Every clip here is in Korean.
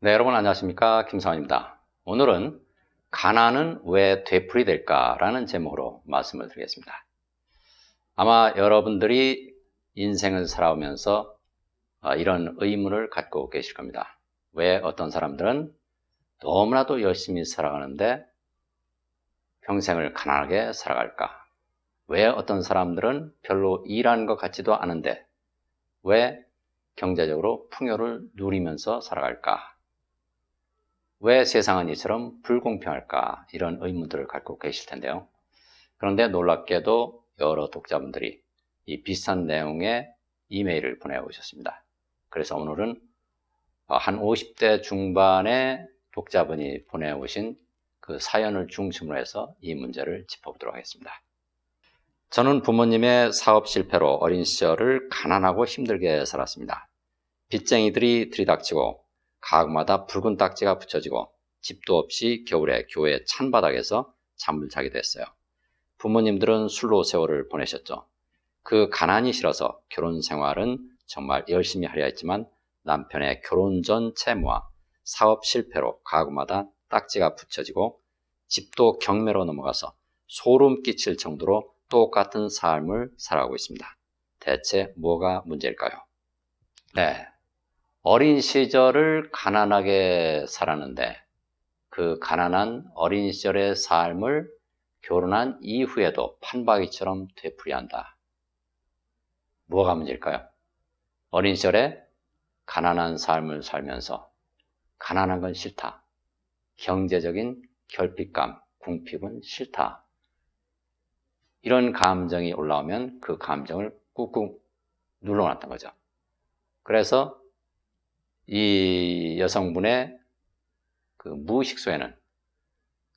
네, 여러분 안녕하십니까? 김성환입니다. 오늘은 가난은 왜 되풀이될까라는 제목으로 말씀을 드리겠습니다. 아마 여러분들이 인생을 살아오면서 이런 의문을 갖고 계실 겁니다. 왜 어떤 사람들은 너무나도 열심히 살아가는데 평생을 가난하게 살아갈까? 왜 어떤 사람들은 별로 일하는 것 같지도 않은데 왜 경제적으로 풍요를 누리면서 살아갈까? 왜 세상은 이처럼 불공평할까? 이런 의문들을 갖고 계실 텐데요. 그런데 놀랍게도 여러 독자분들이 이 비슷한 내용의 이메일을 보내오셨습니다. 그래서 오늘은 한 50대 중반의 독자분이 보내오신 그 사연을 중심으로 해서 이 문제를 짚어보도록 하겠습니다. 저는 부모님의 사업 실패로 어린 시절을 가난하고 힘들게 살았습니다. 빚쟁이들이 들이닥치고 가구마다 붉은 딱지가 붙여지고 집도 없이 겨울에 교회 찬바닥에서 잠을 자게 됐어요. 부모님들은 술로 세월을 보내셨죠. 그 가난이 싫어서 결혼 생활은 정말 열심히 하려 했지만 남편의 결혼 전 채무와 사업 실패로 가구마다 딱지가 붙여지고 집도 경매로 넘어가서 소름 끼칠 정도로 똑같은 삶을 살아가고 있습니다. 대체 뭐가 문제일까요? 네. 어린 시절을 가난하게 살았는데 그 가난한 어린 시절의 삶을 결혼한 이후에도 판박이처럼 되풀이한다. 뭐가 문제일까요? 어린 시절에 가난한 삶을 살면서 가난한 건 싫다. 경제적인 결핍감, 궁핍은 싫다. 이런 감정이 올라오면 그 감정을 꾹꾹 눌러놨던 거죠. 그래서 이 여성분의 그 무의식 속에는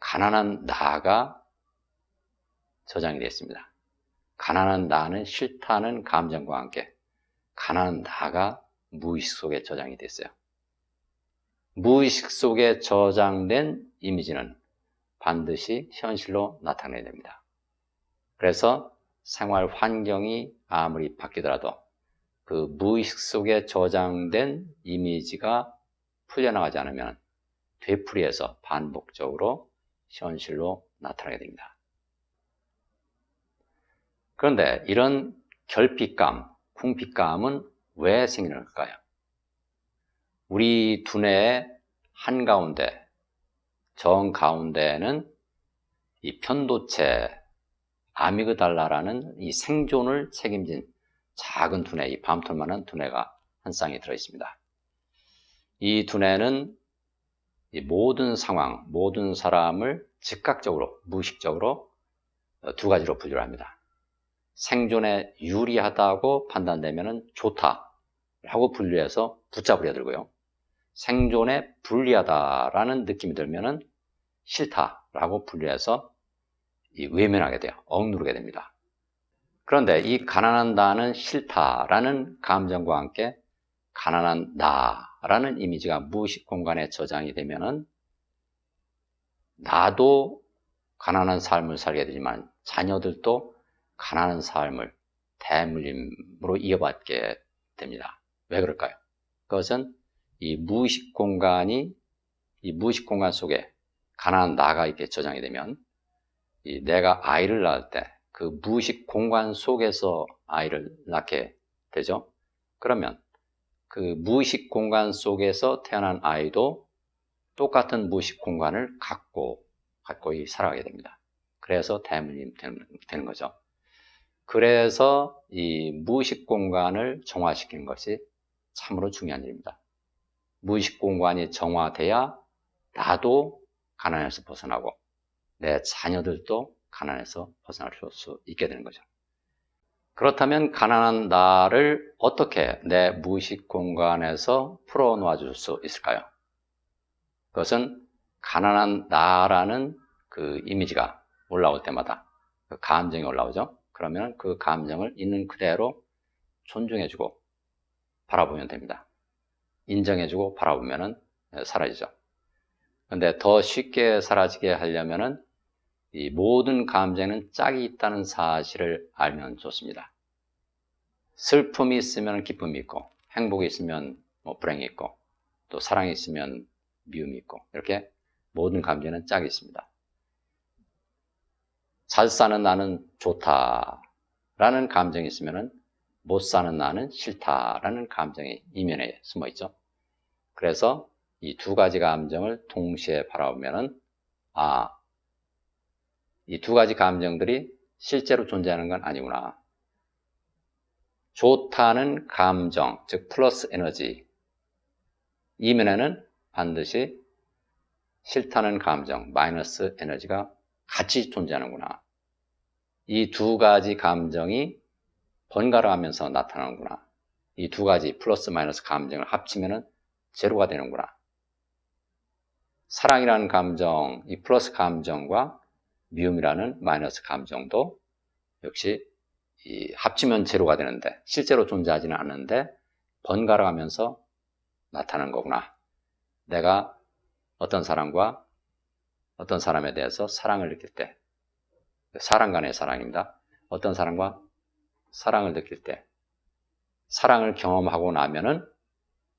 가난한 나가 저장이 되어 있습니다. 가난한 나는 싫다는 감정과 함께 가난한 나가 무의식 속에 저장이 됐어요. 무의식 속에 저장된 이미지는 반드시 현실로 나타내야 됩니다. 그래서 생활 환경이 아무리 바뀌더라도 그 무의식 속에 저장된 이미지가 풀려나가지 않으면 되풀이해서 반복적으로 현실로 나타나게 됩니다. 그런데 이런 결핍감, 궁핍감은 왜 생기는 걸까요? 우리 두뇌의 한가운데, 정가운데에는 이 편도체, 아미그달라라는 이 생존을 책임진 작은 두뇌, 이 밤톨만한 두뇌가 한 쌍이 들어있습니다. 이 두뇌는 이 모든 상황, 모든 사람을 즉각적으로, 무의식적으로 두 가지로 분류를 합니다. 생존에 유리하다고 판단되면 좋다라고 분류해서 붙잡으려 들고요. 생존에 불리하다라는 느낌이 들면 싫다라고 분류해서 외면하게 돼요. 억누르게 됩니다. 그런데 이 가난한 나는 싫다라는 감정과 함께 가난한 나라는 이미지가 무의식 공간에 저장이 되면은 나도 가난한 삶을 살게 되지만 자녀들도 가난한 삶을 대물림으로 이어받게 됩니다. 왜 그럴까요? 그것은 이 무의식 공간 속에 가난한 나가 이렇게 저장이 되면 내가 아이를 낳을 때 그 무의식 공간 속에서 아이를 낳게 되죠. 그러면 그 무의식 공간 속에서 태어난 아이도 똑같은 무의식 공간을 갖고 살아가게 됩니다. 그래서 대물림 되는 거죠. 그래서 이 무의식 공간을 정화시키는 것이 참으로 중요한 일입니다. 무의식 공간이 정화돼야 나도 가난에서 벗어나고 내 자녀들도 가난에서 벗어날 수 있게 되는 거죠. 그렇다면 가난한 나를 어떻게 내 무의식 공간에서 풀어놓아 줄 수 있을까요? 그것은 가난한 나라는 그 이미지가 올라올 때마다 그 감정이 올라오죠. 그러면 그 감정을 있는 그대로 존중해주고 바라보면 됩니다. 인정해주고 바라보면 사라지죠. 그런데 더 쉽게 사라지게 하려면 이 모든 감정에는 짝이 있다는 사실을 알면 좋습니다. 슬픔이 있으면 기쁨이 있고 행복이 있으면 불행이 있고 또 사랑이 있으면 미움이 있고, 이렇게 모든 감정에는 짝이 있습니다. 잘 사는 나는 좋다라는 감정이 있으면은 못 사는 나는 싫다라는 감정이 이면에 숨어 있죠. 그래서 이 두 가지 감정을 동시에 바라보면은, 이 두 가지 감정들이 실제로 존재하는 건 아니구나. 좋다는 감정, 즉 플러스 에너지, 이면에는 반드시 싫다는 감정, 마이너스 에너지가 같이 존재하는구나. 이 두 가지 감정이 번갈아 가면서 나타나는구나. 이 두 가지 플러스 마이너스 감정을 합치면 제로가 되는구나. 사랑이라는 감정, 이 플러스 감정과 미움이라는 마이너스 감정도 역시 합치면 제로가 되는데 실제로 존재하지는 않는데 번갈아 가면서 나타나는 거구나. 내가 어떤 사람과 어떤 사람에 대해서 사랑을 느낄 때, 사람 간의 사랑입니다. 어떤 사람과 사랑을 느낄 때, 사랑을 경험하고 나면은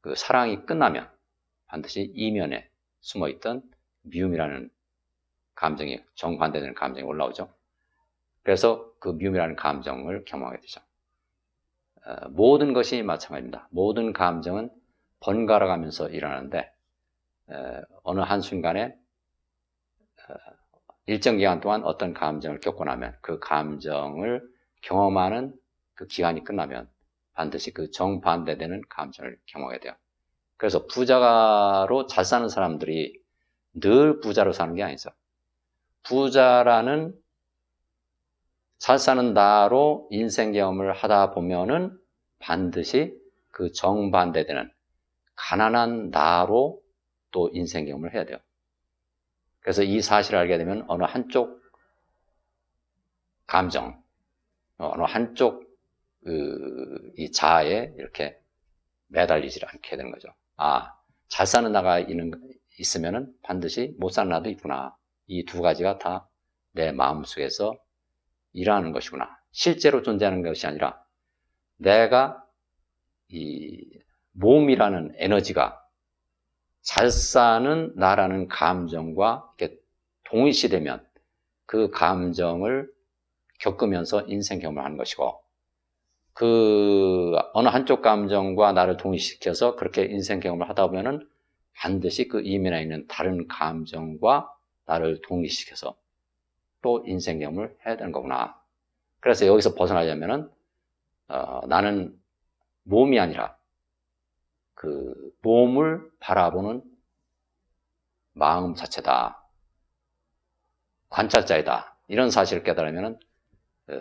그 사랑이 끝나면 반드시 이면에 숨어있던 미움이라는 감정이, 정반대되는 감정이 올라오죠. 그래서 그 미움이라는 감정을 경험하게 되죠. 모든 것이 마찬가지입니다. 모든 감정은 번갈아 가면서 일어나는데 어느 한순간에 일정 기간 동안 어떤 감정을 겪고 나면 그 감정을 경험하는 그 기간이 끝나면 반드시 그 정반대되는 감정을 경험하게 돼요. 그래서 부자로 잘 사는 사람들이 늘 부자로 사는 게 아니죠. 부자라는 잘 사는 나로 인생 경험을 하다 보면은 반드시 그 정반대되는 가난한 나로 또 인생 경험을 해야 돼요. 그래서 이 사실을 알게 되면 어느 한쪽 감정, 어느 한쪽 이 자아에 이렇게 매달리지 않게 되는 거죠. 잘 사는 나가 있으면은 반드시 못 사는 나도 있구나. 이 두 가지가 다 내 마음속에서 일어나는 것이구나. 실제로 존재하는 것이 아니라 내가 이 몸이라는 에너지가 잘 사는 나라는 감정과 이렇게 동일시되면 그 감정을 겪으면서 인생 경험을 하는 것이고, 그 어느 한쪽 감정과 나를 동일시켜서 그렇게 인생 경험을 하다 보면은 반드시 그 이면에 있는 다른 감정과 나를 동일시켜서 또 인생 경험을 해야 되는 거구나. 그래서 여기서 벗어나려면은 나는 몸이 아니라 그 몸을 바라보는 마음 자체다. 관찰자이다. 이런 사실을 깨달으면은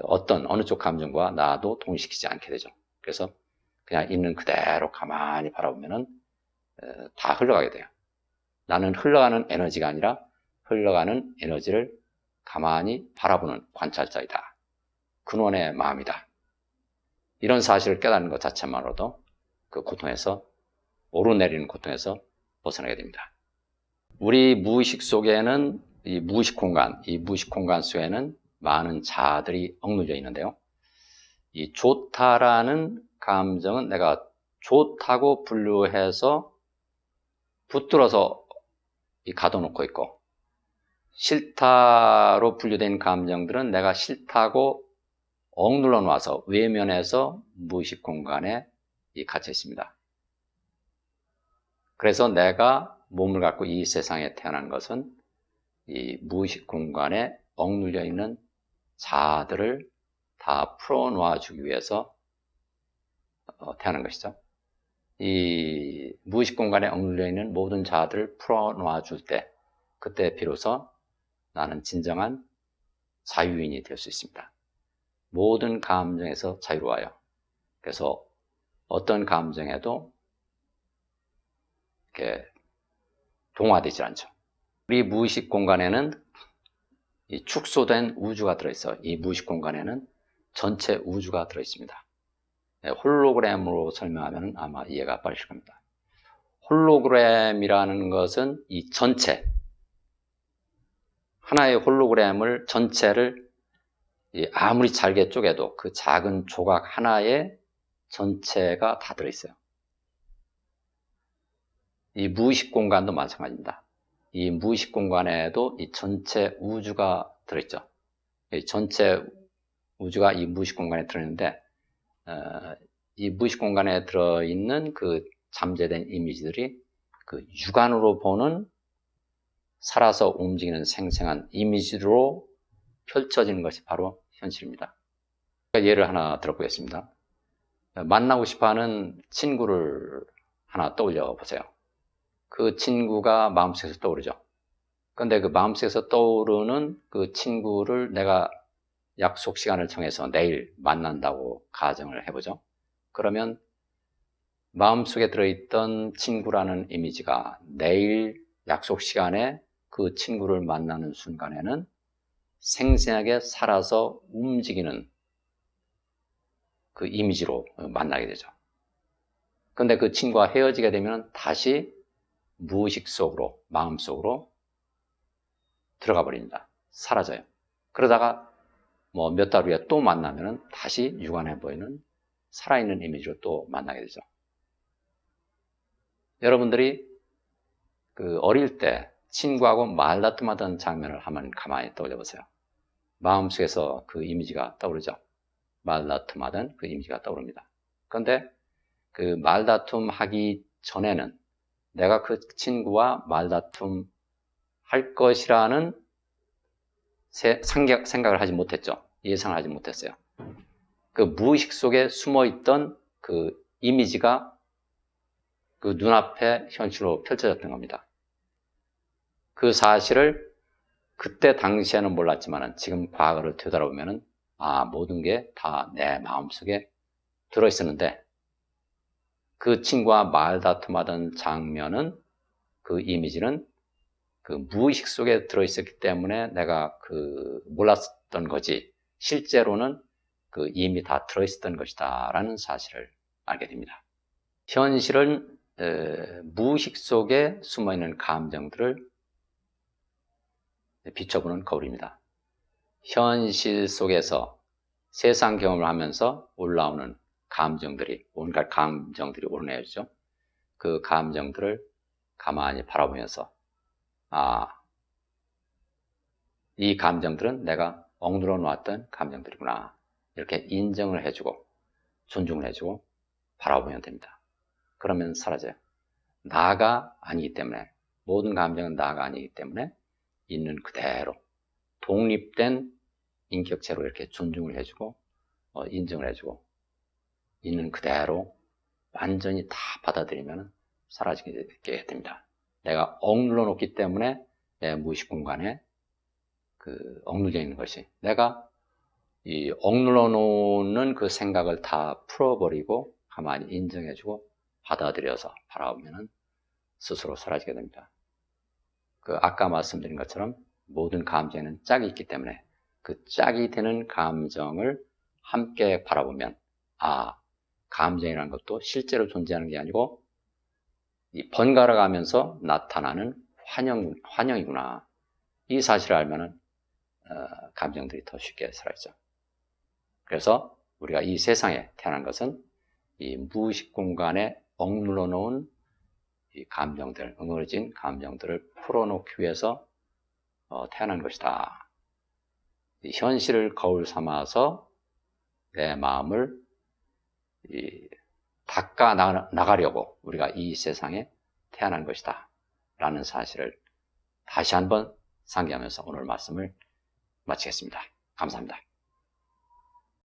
어느 쪽 감정과 나도 동일시키지 않게 되죠. 그래서 그냥 있는 그대로 가만히 바라보면은 다 흘러가게 돼요. 나는 흘러가는 에너지가 아니라 흘러가는 에너지를 가만히 바라보는 관찰자이다. 근원의 마음이다. 이런 사실을 깨닫는 것 자체만으로도 그 고통에서, 오르내리는 고통에서 벗어나게 됩니다. 우리 무의식 속에는 이 무의식 공간 속에는 많은 자아들이 억눌려 있는데요. 이 좋다라는 감정은 내가 좋다고 분류해서 붙들어서 가둬놓고 있고, 싫다로 분류된 감정들은 내가 싫다고 억눌러 놔서 외면해서 무의식 공간에 갇혀 있습니다. 그래서 내가 몸을 갖고 이 세상에 태어난 것은 이 무의식 공간에 억눌려 있는 자아들을 다 풀어놓아 주기 위해서 태어난 것이죠. 이 무의식 공간에 억눌려 있는 모든 자아들을 풀어놓아 줄 때, 그때 비로소 나는 진정한 자유인이 될 수 있습니다. 모든 감정에서 자유로워요. 그래서 어떤 감정에도 이렇게 동화되지 않죠. 우리 무의식 공간에는 이 축소된 우주가 들어있어요. 이 무의식 공간에는 전체 우주가 들어있습니다. 홀로그램으로 설명하면 아마 이해가 빠르실 겁니다. 홀로그램이라는 것은 이 전체, 하나의 홀로그램을 전체를 아무리 잘게 쪼개도 그 작은 조각 하나에 전체가 다 들어있어요. 이 무의식 공간도 마찬가지입니다. 이 무의식 공간에도 이 전체 우주가 들어있죠. 이 전체 우주가 이 무의식 공간에 들어있는데, 이 무의식 공간에 들어있는 그 잠재된 이미지들이 그 육안으로 보는 살아서 움직이는 생생한 이미지로 펼쳐지는 것이 바로 현실입니다. 예를 하나 들어보겠습니다. 만나고 싶어하는 친구를 하나 떠올려 보세요. 그 친구가 마음속에서 떠오르죠. 그런데 그 마음속에서 떠오르는 그 친구를 내가 약속 시간을 정해서 내일 만난다고 가정을 해보죠. 그러면 마음속에 들어있던 친구라는 이미지가 내일 약속 시간에 그 친구를 만나는 순간에는 생생하게 살아서 움직이는 그 이미지로 만나게 되죠. 그런데 그 친구와 헤어지게 되면 다시 무의식 속으로, 마음속으로 들어가 버립니다. 사라져요. 그러다가 뭐 몇 달 후에 또 만나면 다시 육안해 보이는 살아있는 이미지로 또 만나게 되죠. 여러분들이 그 어릴 때 친구하고 말다툼하던 장면을 한번 가만히 떠올려 보세요. 마음속에서 그 이미지가 떠오르죠. 말다툼하던 그 이미지가 떠오릅니다. 그런데 그 말다툼 하기 전에는 내가 그 친구와 말다툼 할 것이라는 생각을 하지 못했죠. 예상을 하지 못했어요. 그 무의식 속에 숨어있던 그 이미지가 그 눈앞에 현실로 펼쳐졌던 겁니다. 그 사실을 그때 당시에는 몰랐지만 지금 과거를 되돌아보면 모든 게 다 내 마음속에 들어있었는데 그 친구와 말다툼하던 장면은 그 이미지는 그 무의식 속에 들어있었기 때문에 내가 그 몰랐던 거지 실제로는 그 이미 다 들어있었던 것이다 라는 사실을 알게 됩니다. 현실은 무의식 속에 숨어있는 감정들을 비춰보는 거울입니다. 현실 속에서 세상 경험을 하면서 올라오는 감정들이, 온갖 감정들이 오르내리죠. 그 감정들을 가만히 바라보면서 이 감정들은 내가 억누러 놓았던 감정들이구나. 이렇게 인정을 해주고 존중을 해주고 바라보면 됩니다. 그러면 사라져요. 나가 아니기 때문에, 모든 감정은 나가 아니기 때문에 있는 그대로 독립된 인격체로 이렇게 존중을 해주고 인정을 해주고 있는 그대로 완전히 다 받아들이면 사라지게 됩니다. 내가 억눌러 놓기 때문에 내 무의식 공간에 그 억눌려 있는 것이, 내가 이 억눌러 놓는 그 생각을 다 풀어버리고 가만히 인정해주고 받아들여서 바라보면 스스로 사라지게 됩니다. 그 아까 말씀드린 것처럼 모든 감정에는 짝이 있기 때문에 그 짝이 되는 감정을 함께 바라보면 감정이라는 것도 실제로 존재하는 게 아니고 이 번갈아 가면서 나타나는 환영이구나. 이 사실을 알면은 감정들이 더 쉽게 사라지죠. 그래서 우리가 이 세상에 태어난 것은 이 무의식 공간에 억눌러 놓은 이 감정들, 응어진 감정들을 풀어놓기 위해서 태어난 것이다. 이 현실을 거울 삼아서 내 마음을 닦아 나가려고 우리가 이 세상에 태어난 것이다 라는 사실을 다시 한번 상기하면서 오늘 말씀을 마치겠습니다. 감사합니다.